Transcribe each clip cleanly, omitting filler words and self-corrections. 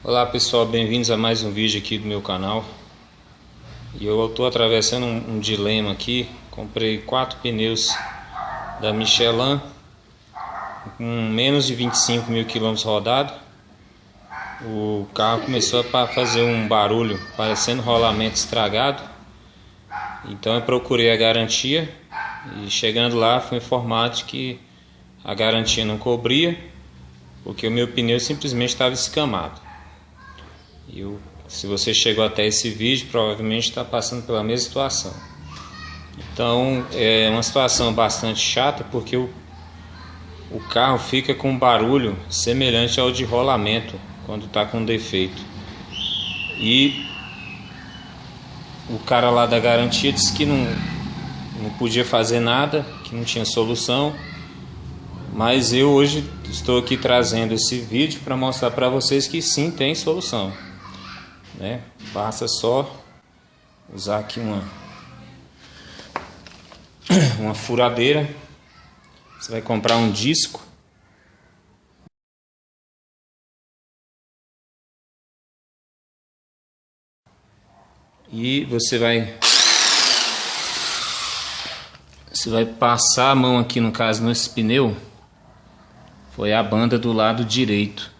Olá pessoal, bem-vindos a mais um vídeo aqui do meu canal. E eu estou atravessando um dilema aqui. Comprei 4 pneus da Michelin com menos de 25 mil quilômetros rodados. O carro começou a fazer um barulho parecendo rolamento estragado. Então eu procurei a garantia e chegando lá fui informado de que a garantia não cobria, porque o meu pneu simplesmente estava escamado. Se você chegou até esse vídeo, provavelmente está passando pela mesma situação. Então é uma situação bastante chata, porque o carro fica com um barulho semelhante ao de rolamento quando está com defeito. E o cara lá da garantia disse que não podia fazer nada, que não tinha solução. Mas eu hoje estou aqui trazendo esse vídeo para mostrar para vocês que sim, tem solução. Basta só usar aqui uma furadeira. Você vai comprar um disco e você vai passar a mão aqui, no caso nesse pneu foi a banda do lado direito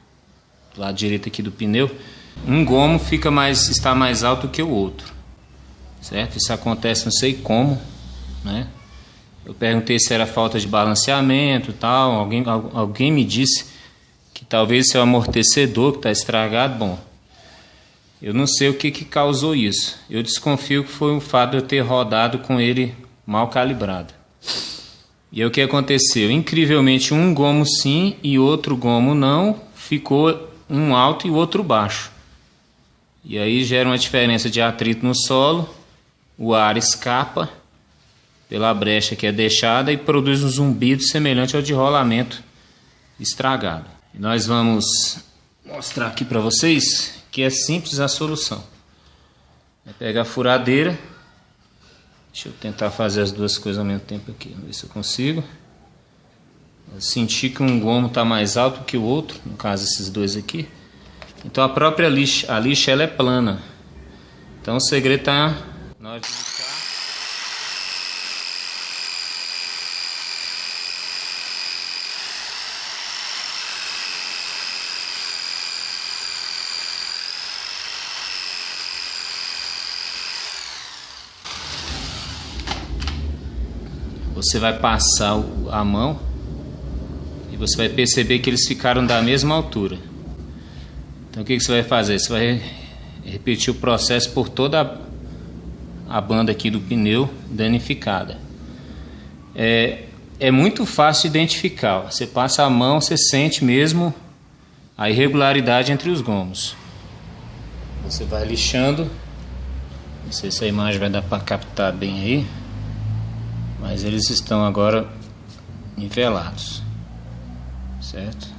aqui do pneu. Um gomo está mais alto que o outro, certo? Isso acontece não sei como, né? Eu perguntei se era falta de balanceamento, tal. Alguém me disse que talvez seja o amortecedor que está estragado. Bom, eu não sei o que causou isso. Eu desconfio que foi o fato de eu ter rodado com ele mal calibrado. E aí o que aconteceu? Incrivelmente, um gomo sim e outro gomo não. Ficou um alto e o outro baixo. E aí gera uma diferença de atrito no solo. O ar escapa pela brecha que é deixada e produz um zumbido semelhante ao de rolamento estragado. E nós vamos mostrar aqui para vocês que é simples a solução. É pegar a furadeira. Deixa eu tentar fazer as duas coisas ao mesmo tempo aqui. Vamos ver se eu consigo. Eu senti que um gomo está mais alto que o outro, no caso esses dois aqui. Então a própria lixa, ela é plana. Então o segredo está na hora de lixar. Você vai passar a mão e você vai perceber que eles ficaram da mesma altura. Então o que você vai fazer? Você vai repetir o processo por toda a banda aqui do pneu danificada. É muito fácil de identificar. Você passa a mão, você sente mesmo a irregularidade entre os gomos. Você vai lixando. Não sei se a imagem vai dar para captar bem aí, mas eles estão agora nivelados, certo?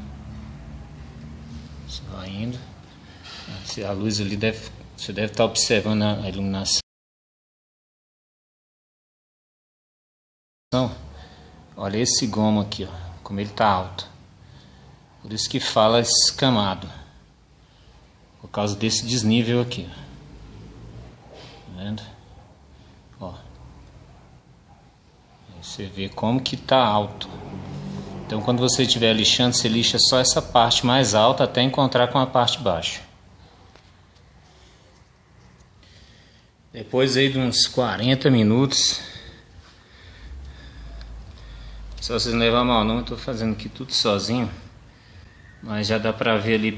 Você vai indo. A luz ali você deve estar observando a iluminação. Olha esse gomo aqui, ó, como ele está alto. Por isso que fala escamado, por causa desse desnível aqui, ó. Tá vendo? Ó, você vê como que está alto. Então quando você estiver lixando, você lixa só essa parte mais alta até encontrar com a parte baixa. Depois aí de uns 40 minutos, se vocês não levar mal não, eu estou fazendo aqui tudo sozinho, mas já dá para ver ali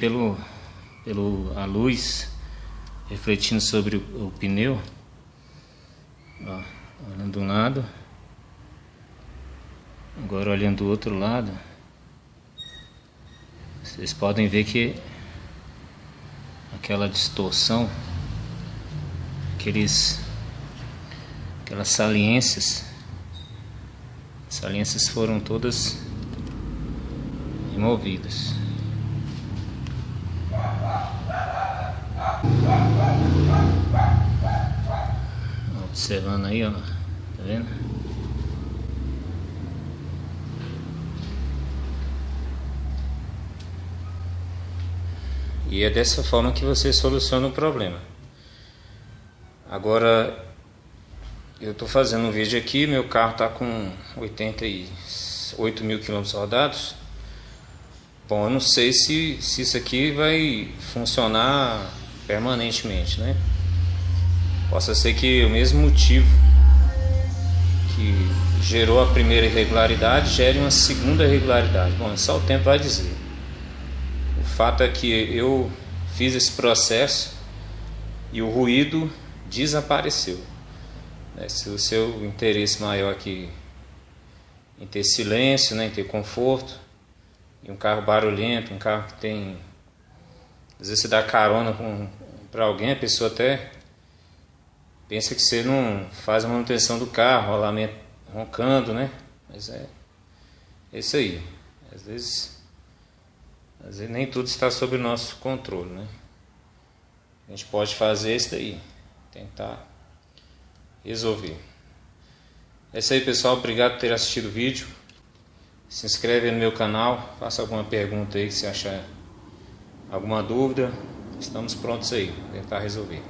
a luz refletindo sobre o pneu. Ó, olhando de um lado, agora olhando do outro lado, vocês podem ver que aquela distorção, aquelas saliências foram todas removidas. Observando aí, ó, tá vendo? E é dessa forma que você soluciona o problema. Agora, eu estou fazendo um vídeo aqui, meu carro está com 88 mil quilômetros rodados. Bom, eu não sei se isso aqui vai funcionar permanentemente, né? Possa ser que o mesmo motivo que gerou a primeira irregularidade gere uma segunda irregularidade. Bom, só o tempo vai dizer. O fato é que eu fiz esse processo e o ruído desapareceu. Se o seu interesse maior aqui em ter silêncio, né, em ter conforto, e um carro barulhento, um carro que tem... Às vezes você dá carona para alguém, a pessoa até pensa que você não faz a manutenção do carro, roncando, né? Mas é isso aí. Às vezes nem tudo está sob o nosso controle, né? A gente pode fazer isso daí, tentar resolver. É isso aí, pessoal. Obrigado por ter assistido o vídeo. Se inscreve no meu canal, faça alguma pergunta aí, se achar alguma dúvida. Estamos prontos aí, tentar resolver.